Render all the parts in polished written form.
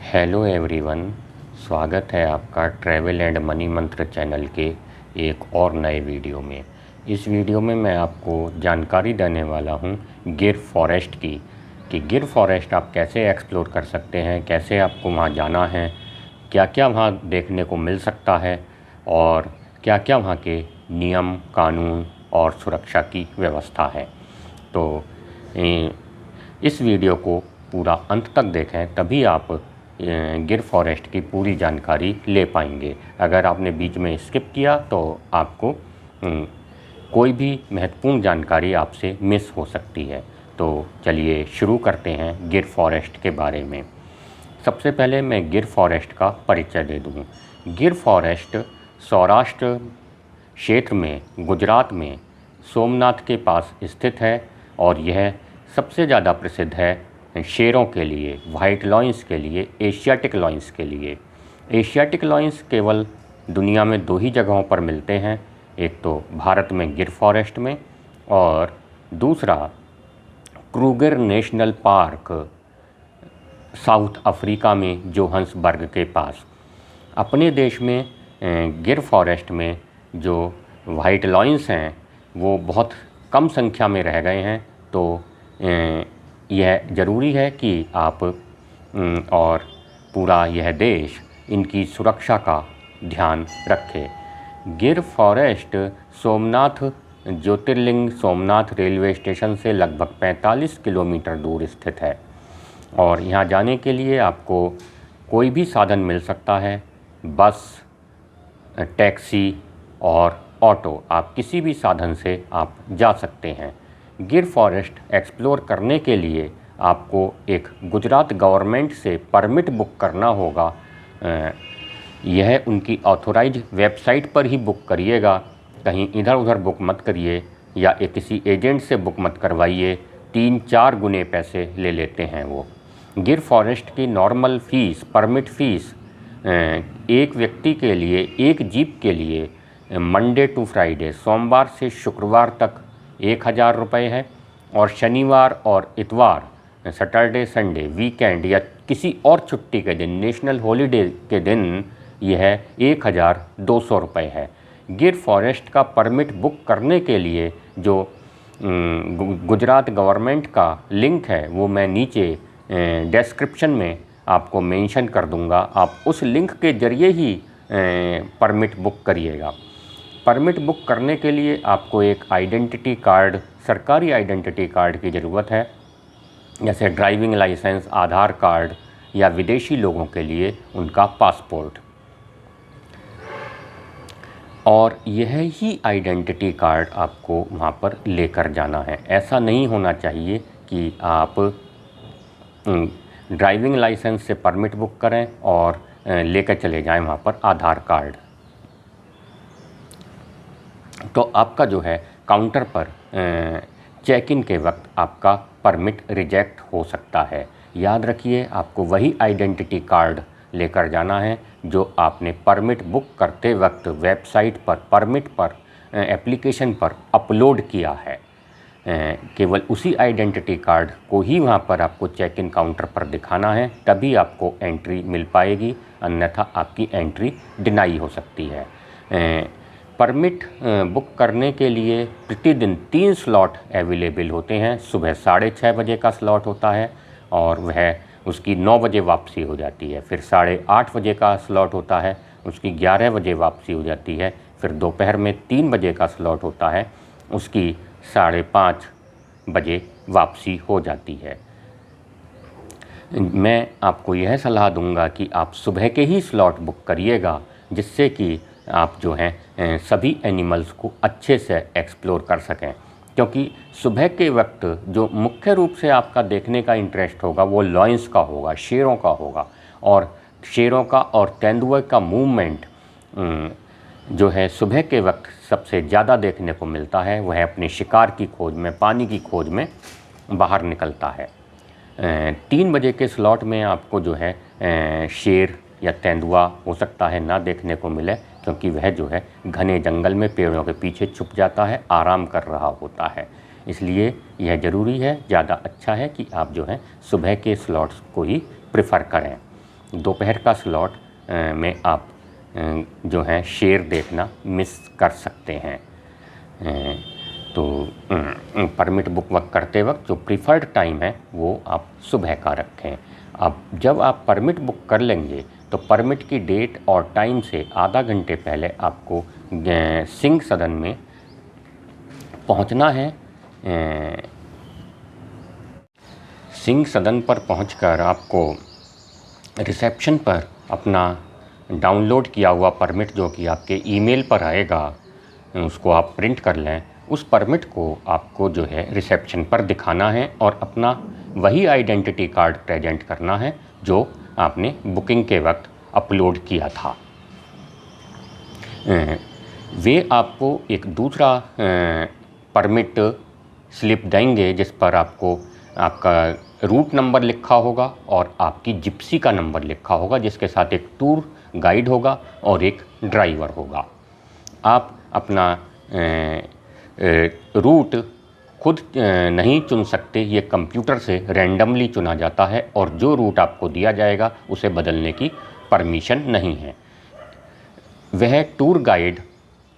Hello everyone, स्वागत है आपका ट्रैवल एंड मनी मंत्र चैनल के एक और नए वीडियो में। इस वीडियो में मैं आपको जानकारी देने वाला हूं गिर फॉरेस्ट की कि गिर फॉरेस्ट आप कैसे एक्सप्लोर कर सकते हैं, कैसे आपको वहां जाना है, क्या क्या वहां देखने को मिल सकता है और क्या क्या वहां के नियम कानून और सुरक्षा की व्यवस्था है। तो इस वीडियो को पूरा अंत तक देखें, तभी आप गिर फॉरेस्ट की पूरी जानकारी ले पाएंगे। अगर आपने बीच में स्किप किया तो आपको कोई भी महत्वपूर्ण जानकारी आपसे मिस हो सकती है। तो चलिए शुरू करते हैं गिर फॉरेस्ट के बारे में। सबसे पहले मैं गिर फॉरेस्ट का परिचय दे दूँ। गिर फॉरेस्ट सौराष्ट्र क्षेत्र में गुजरात में सोमनाथ के पास स्थित है और यह सबसे ज़्यादा प्रसिद्ध है शेरों के लिए, वाइट लॉयंस के लिए, एशियाटिक लॉयंस के लिए। एशियाटिक लॉयंस केवल दुनिया में दो ही जगहों पर मिलते हैं, एक तो भारत में गिर फॉरेस्ट में और दूसरा Kruger national park south Africa में जोहान्सबर्ग के पास। अपने देश में गिर फॉरेस्ट में जो वाइट लॉयंस हैं वो बहुत कम संख्या में रह गए हैं, तो यह ज़रूरी है कि आप और पूरा यह देश इनकी सुरक्षा का ध्यान रखे। गिर फॉरेस्ट सोमनाथ ज्योतिर्लिंग सोमनाथ रेलवे स्टेशन से लगभग 45 किलोमीटर दूर स्थित है और यहाँ जाने के लिए आपको कोई भी साधन मिल सकता है, बस, टैक्सी और ऑटो, आप किसी भी साधन से आप जा सकते हैं। गिर फॉरेस्ट एक्सप्लोर करने के लिए आपको एक गुजरात गवर्नमेंट से परमिट बुक करना होगा। यह उनकी ऑथोराइज वेबसाइट पर ही बुक करिएगा, कहीं इधर उधर बुक मत करिए या एक किसी एजेंट से बुक मत करवाइए, 3-4 गुने पैसे ले लेते हैं वो। गिर फॉरेस्ट की नॉर्मल फ़ीस, परमिट फ़ीस एक व्यक्ति के लिए, एक जीप के लिए मंडे टू फ्राइडे, सोमवार से शुक्रवार तक 1000 रुपये है और शनिवार और इतवार, सैटरडे संडे, वीकेंड या किसी और छुट्टी के दिन, नेशनल हॉलीडे के दिन यह 1200 रुपये है। गिर फॉरेस्ट का परमिट बुक करने के लिए जो गुजरात गवर्नमेंट का लिंक है वो मैं नीचे डिस्क्रिप्शन में आपको मेंशन कर दूंगा। आप उस लिंक के ज़रिए ही परमिट बुक करिएगा। परमिट बुक करने के लिए आपको एक आइडेंटिटी कार्ड, सरकारी आइडेंटिटी कार्ड की ज़रूरत है, जैसे ड्राइविंग लाइसेंस, आधार कार्ड या विदेशी लोगों के लिए उनका पासपोर्ट। और यह ही आइडेंटिटी कार्ड आपको वहाँ पर लेकर जाना है। ऐसा नहीं होना चाहिए कि आप ड्राइविंग लाइसेंस से परमिट बुक करें और लेकर चले जाएं वहाँ पर आधार कार्ड। तो आपका जो है काउंटर पर चेक इन के वक्त आपका परमिट रिजेक्ट हो सकता है। याद रखिए, आपको वही आइडेंटिटी कार्ड लेकर जाना है जो आपने परमिट बुक करते वक्त वेबसाइट पर, परमिट पर, एप्लीकेशन पर अपलोड किया है। केवल उसी आइडेंटिटी कार्ड को ही वहाँ पर आपको चेक इन काउंटर पर दिखाना है, तभी आपको एंट्री मिल पाएगी, अन्यथा आपकी एंट्री डिनाई हो सकती है। परमिट बुक करने के लिए प्रतिदिन 3 स्लॉट अवेलेबल होते हैं। सुबह 6:30 बजे का स्लॉट होता है और वह उसकी 9 बजे वापसी हो जाती है। फिर 8:30 बजे का स्लॉट होता है, उसकी 11 बजे वापसी हो जाती है। फिर दोपहर में 3 बजे का स्लॉट होता है, उसकी 5:30 बजे वापसी हो जाती है। मैं आपको यह सलाह दूंगा कि आप सुबह के ही स्लॉट बुक करिएगा, जिससे कि आप जो हैं सभी एनिमल्स को अच्छे से एक्सप्लोर कर सकें। क्योंकि सुबह के वक्त जो मुख्य रूप से आपका देखने का इंटरेस्ट होगा वो लॉयंस का होगा, शेरों का होगा। और शेरों का और तेंदुए का मूवमेंट जो है सुबह के वक्त सबसे ज़्यादा देखने को मिलता है। वह अपने शिकार की खोज में, पानी की खोज में बाहर निकलता है। 3 बजे के स्लॉट में आपको जो है शेर या तेंदुआ हो सकता है ना देखने को मिले, क्योंकि वह जो है घने जंगल में पेड़ों के पीछे छुप जाता है, आराम कर रहा होता है। इसलिए यह ज़रूरी है, ज़्यादा अच्छा है कि आप जो है सुबह के स्लॉट्स को ही प्रेफर करें। दोपहर का स्लॉट में आप जो है शेर देखना मिस कर सकते हैं। तो परमिट बुक वक्त करते वक्त जो प्रीफर्ड टाइम है वो आप सुबह का रखें। अब जब आप परमिट बुक कर लेंगे तो परमिट की डेट और टाइम से आधा घंटे पहले आपको सिंह सदन में पहुंचना है। सिंह सदन पर पहुंचकर आपको रिसेप्शन पर अपना डाउनलोड किया हुआ परमिट जो कि आपके ईमेल पर आएगा उसको आप प्रिंट कर लें। उस परमिट को आपको जो है रिसेप्शन पर दिखाना है और अपना वही आइडेंटिटी कार्ड प्रेजेंट करना है जो आपने बुकिंग के वक्त अपलोड किया था। वे आपको एक दूसरा परमिट स्लिप देंगे जिस पर आपको आपका रूट नंबर लिखा होगा और आपकी जिप्सी का नंबर लिखा होगा, जिसके साथ एक टूर गाइड होगा और एक ड्राइवर होगा। आप अपना रूट खुद नहीं चुन सकते, ये कंप्यूटर से रैंडमली चुना जाता है और जो रूट आपको दिया जाएगा उसे बदलने की परमिशन नहीं है। वह टूर गाइड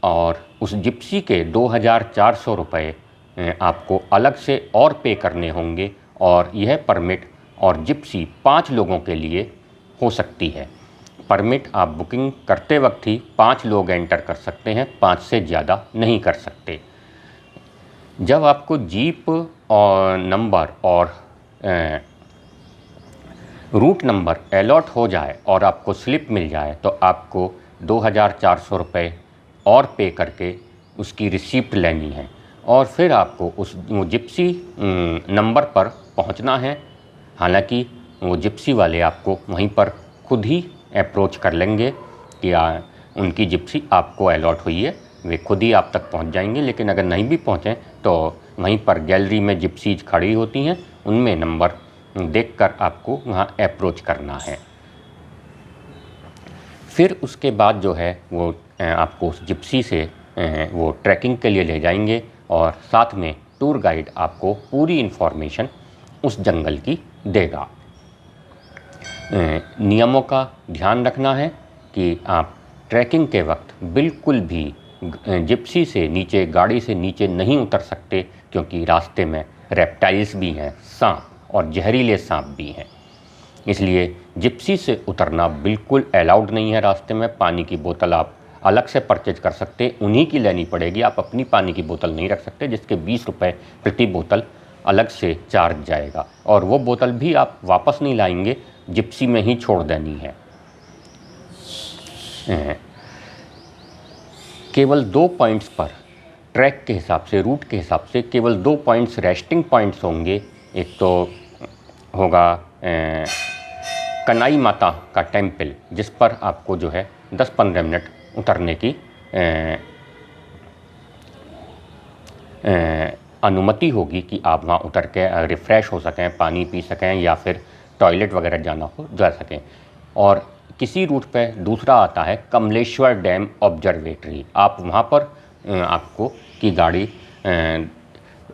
और उस जिप्सी के 2400 रुपये आपको अलग से और पे करने होंगे और यह परमिट और जिप्सी 5 लोगों के लिए हो सकती है। परमिट आप बुकिंग करते वक्त ही 5 लोग एंटर कर सकते हैं, 5 से ज़्यादा नहीं कर सकते। जब आपको जीप और नंबर और रूट नंबर अलॉट हो जाए और आपको स्लिप मिल जाए तो आपको 2400 रुपये और पे करके उसकी रिसीप्ट लेनी है और फिर आपको उस जिप्सी नंबर पर पहुंचना है। हालांकि वो जिप्सी वाले आपको वहीं पर खुद ही अप्रोच कर लेंगे कि उनकी जिप्सी आपको अलॉट हुई है, वे खुद ही आप तक पहुंच जाएंगे। लेकिन अगर नहीं भी पहुंचें तो वहीं पर गैलरी में जिप्सीज खड़ी होती हैं, उनमें नंबर देखकर आपको वहां अप्रोच करना है। फिर उसके बाद जो है वो आपको उस जिप्सी से वो ट्रैकिंग के लिए ले जाएंगे और साथ में टूर गाइड आपको पूरी इन्फॉर्मेशन उस जंगल की देगा। नियमों का ध्यान रखना है कि आप ट्रैकिंग के वक्त बिल्कुल भी जिप्सी से नीचे, गाड़ी से नीचे नहीं उतर सकते, क्योंकि रास्ते में रेप्टाइल्स भी हैं, सांप और जहरीले सांप भी हैं। इसलिए जिप्सी से उतरना बिल्कुल अलाउड नहीं है। रास्ते में पानी की बोतल आप अलग से परचेज कर सकते, उन्हीं की लेनी पड़ेगी। आप अपनी पानी की बोतल नहीं रख सकते, जिसके 20 रुपये प्रति बोतल अलग से चार्ज जाएगा और वो बोतल भी आप वापस नहीं लाएंगे, जिप्सी में ही छोड़ देनी है। केवल 2 पॉइंट्स पर ट्रैक के हिसाब से, रूट के हिसाब से केवल 2 पॉइंट्स रेस्टिंग पॉइंट्स होंगे। एक तो होगा कनाई माता का टेम्पल, जिस पर आपको जो है 10-15 मिनट उतरने की अनुमति होगी कि आप वहाँ उतर के रिफ़्रेश हो सकें, पानी पी सकें या फिर टॉयलेट वगैरह जाना हो जा सकें। और किसी रूट पे दूसरा आता है कमलेश्वर डैम ऑब्जर्वेटरी। आप वहाँ पर आपको की गाड़ी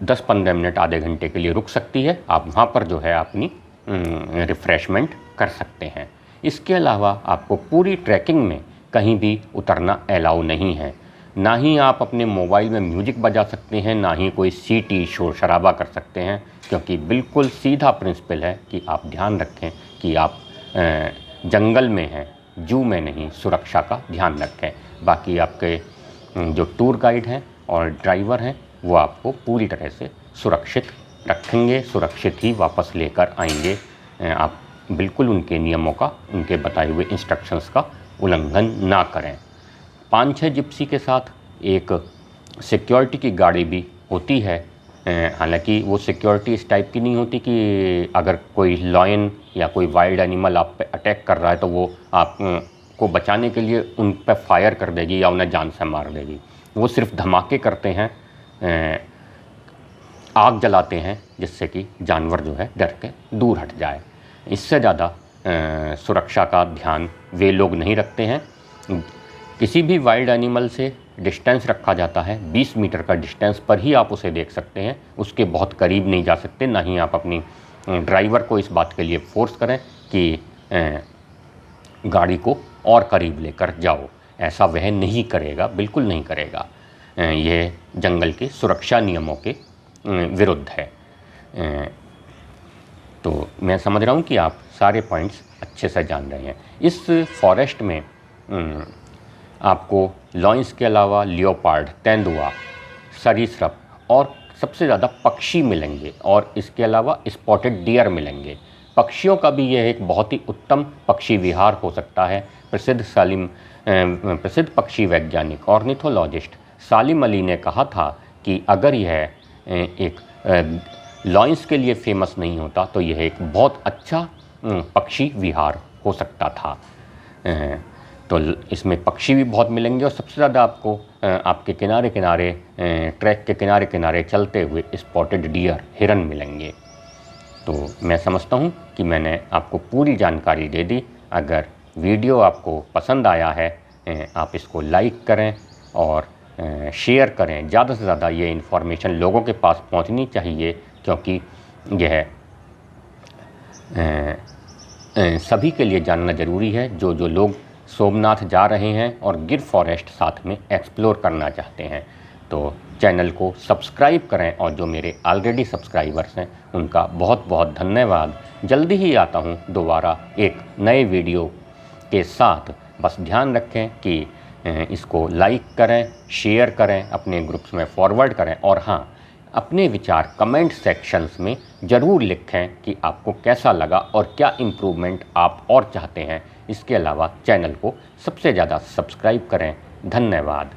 10-15 मिनट, आधे घंटे के लिए रुक सकती है। आप वहाँ पर जो है अपनी रिफ़्रेशमेंट कर सकते हैं। इसके अलावा आपको पूरी ट्रैकिंग में कहीं भी उतरना अलाउ नहीं है। ना ही आप अपने मोबाइल में म्यूजिक बजा सकते हैं, ना ही कोई सीटी शोर शराबा कर सकते हैं, क्योंकि बिल्कुल सीधा प्रिंसिपल है कि आप ध्यान रखें कि आप जंगल में हैं, जू में नहीं। सुरक्षा का ध्यान रखें। बाकी आपके जो टूर गाइड हैं और ड्राइवर हैं वो आपको पूरी तरह से सुरक्षित रखेंगे, सुरक्षित ही वापस लेकर आएंगे। आप बिल्कुल उनके नियमों का, उनके बताए हुए इंस्ट्रक्शंस का उल्लंघन ना करें। 5-6 जिप्सी के साथ एक सिक्योरिटी की गाड़ी भी होती है। हालांकि वो सिक्योरिटी इस टाइप की नहीं होती कि अगर कोई लॉयन या कोई वाइल्ड एनिमल आप पे अटैक कर रहा है तो वो आप को बचाने के लिए उन पर फायर कर देगी या उन्हें जान से मार देगी। वो सिर्फ धमाके करते हैं, आग जलाते हैं, जिससे कि जानवर जो है डर के दूर हट जाए। इससे ज़्यादा सुरक्षा का ध्यान वे लोग नहीं रखते हैं। किसी भी वाइल्ड एनिमल से डिस्टेंस रखा जाता है, 20 मीटर का डिस्टेंस पर ही आप उसे देख सकते हैं, उसके बहुत करीब नहीं जा सकते। ना ही आप अपनी ड्राइवर को इस बात के लिए फोर्स करें कि गाड़ी को और करीब लेकर जाओ। ऐसा वह नहीं करेगा, बिल्कुल नहीं करेगा। यह जंगल के सुरक्षा नियमों के विरुद्ध है। तो मैं समझ रहा हूँ कि आप सारे पॉइंट्स अच्छे से जान रहे हैं। इस फॉरेस्ट में आपको लॉयंस के अलावा लियोपार्ड, तेंदुआ, सरीसृप और सबसे ज़्यादा पक्षी मिलेंगे, और इसके अलावा स्पॉटेड डियर मिलेंगे। पक्षियों का भी यह एक बहुत ही उत्तम पक्षी विहार हो सकता है। प्रसिद्ध पक्षी वैज्ञानिक ऑर्निथोलॉजिस्ट सालिम अली ने कहा था कि अगर यह एक लॉयंस के लिए फेमस नहीं होता तो यह एक बहुत अच्छा पक्षी विहार हो सकता था। तो इसमें पक्षी भी बहुत मिलेंगे, और सबसे ज़्यादा आपको आपके किनारे किनारे, ट्रैक के किनारे किनारे चलते हुए स्पॉटेड डियर, हिरन मिलेंगे। तो मैं समझता हूँ कि मैंने आपको पूरी जानकारी दे दी। अगर वीडियो आपको पसंद आया है, आप इसको लाइक करें और शेयर करें। ज़्यादा से ज़्यादा ये इन्फॉर्मेशन लोगों के पास पहुँचनी चाहिए, क्योंकि यह सभी के लिए जानना ज़रूरी है। जो लोग सोमनाथ जा रहे हैं और गिर फॉरेस्ट साथ में एक्सप्लोर करना चाहते हैं, तो चैनल को सब्सक्राइब करें। और जो मेरे ऑलरेडी सब्सक्राइबर्स हैं उनका बहुत बहुत धन्यवाद। जल्दी ही आता हूं दोबारा एक नए वीडियो के साथ। बस ध्यान रखें कि इसको लाइक करें, शेयर करें, अपने ग्रुप्स में फॉरवर्ड करें, और हाँ, अपने विचार कमेंट सेक्शंस में ज़रूर लिखें कि आपको कैसा लगा और क्या इम्प्रूवमेंट आप और चाहते हैं। इसके अलावा चैनल को सबसे ज़्यादा सब्सक्राइब करें। धन्यवाद।